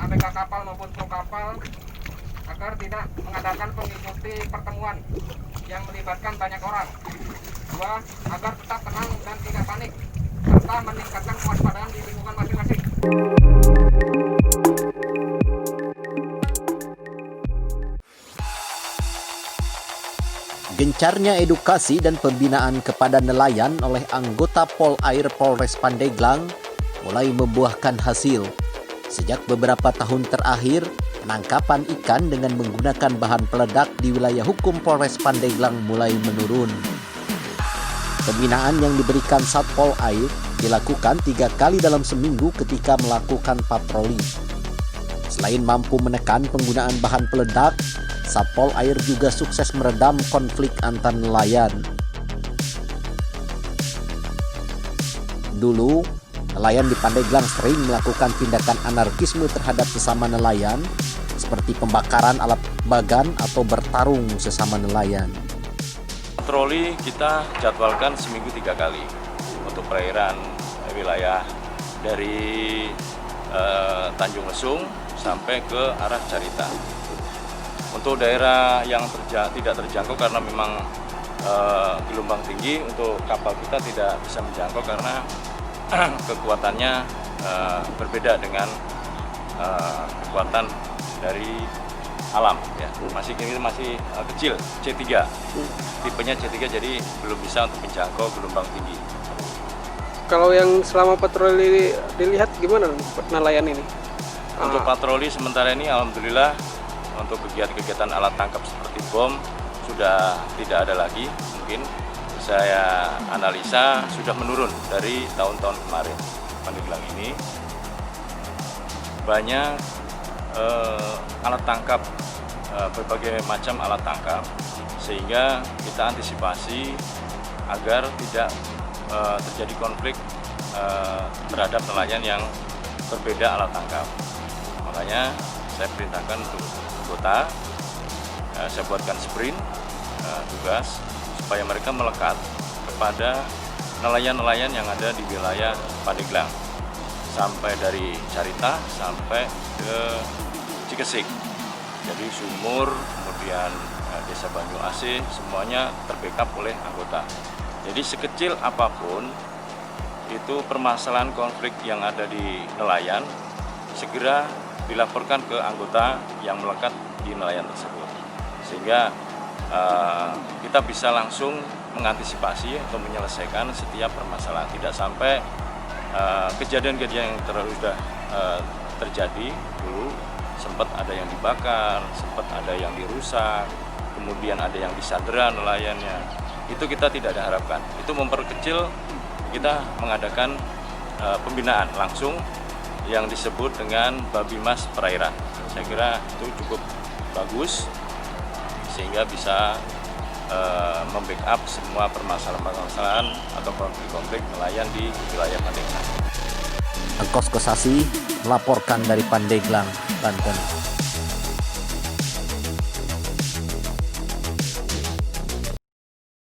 ABK kapal maupun kru kapal agar tidak mengadakan mengikuti pertemuan yang melibatkan banyak orang. 2. Agar tetap tenang dan tidak panik, serta meningkatkan kewaspadaan di lingkungan masing-masing. Gencarnya edukasi dan pembinaan kepada nelayan oleh anggota Polair Polres Pandeglang mulai membuahkan hasil. Sejak beberapa tahun terakhir, penangkapan ikan dengan menggunakan bahan peledak di wilayah hukum Polres Pandeglang mulai menurun. Pembinaan yang diberikan Satpol Air dilakukan 3 kali dalam seminggu ketika melakukan patroli. Selain mampu menekan penggunaan bahan peledak, Satpol Air juga sukses meredam konflik antar nelayan. Dulu, nelayan di Pandeglang sering melakukan tindakan anarkisme terhadap sesama nelayan, seperti pembakaran alat bagan atau bertarung sesama nelayan. Patroli kita jadwalkan seminggu 3 kali untuk perairan wilayah dari Tanjung Lesung sampai ke arah Carita. Untuk daerah yang tidak terjangkau karena memang gelombang tinggi, untuk kapal kita tidak bisa menjangkau karena kekuatannya berbeda dengan kekuatan dari alam ya. Masih kecil, C3. Tipenya C3, jadi belum bisa untuk menjangkau gelombang tinggi. Kalau yang selama patroli dilihat gimana nelayan ini? Untuk patroli sementara ini alhamdulillah untuk kegiatan-kegiatan alat tangkap seperti bom sudah tidak ada lagi. Mungkin saya analisa sudah menurun dari tahun-tahun kemarin. Pandeglang ini banyak alat tangkap, berbagai macam alat tangkap, sehingga kita antisipasi agar tidak terjadi konflik terhadap nelayan yang berbeda alat tangkap. Makanya saya perintahkan untuk anggota, saya buatkan sprint tugas supaya mereka melekat kepada nelayan-nelayan yang ada di wilayah Pandeglang, sampai dari Carita sampai ke Cikesik. Jadi Sumur, kemudian Desa Banyu Asih, semuanya terbackup oleh anggota. Jadi sekecil apapun itu permasalahan konflik yang ada di nelayan, segera dilaporkan ke anggota yang melekat di nelayan tersebut, sehingga kita bisa langsung mengantisipasi atau menyelesaikan setiap permasalahan. Tidak sampai kejadian-kejadian yang sudah terjadi dulu, sempat ada yang dibakar, sempat ada yang dirusak, kemudian ada yang disandera nelayannya. Itu kita tidak ada harapkan. Itu memperkecil, kita mengadakan pembinaan langsung yang disebut dengan Babimas Perairan. Saya kira itu cukup bagus sehingga bisa membackup semua permasalahan-permasalahan atau konflik-konflik nelayan di wilayah Pandeglang. Angkos Kosasi melaporkan dari Pandeglang, Banten.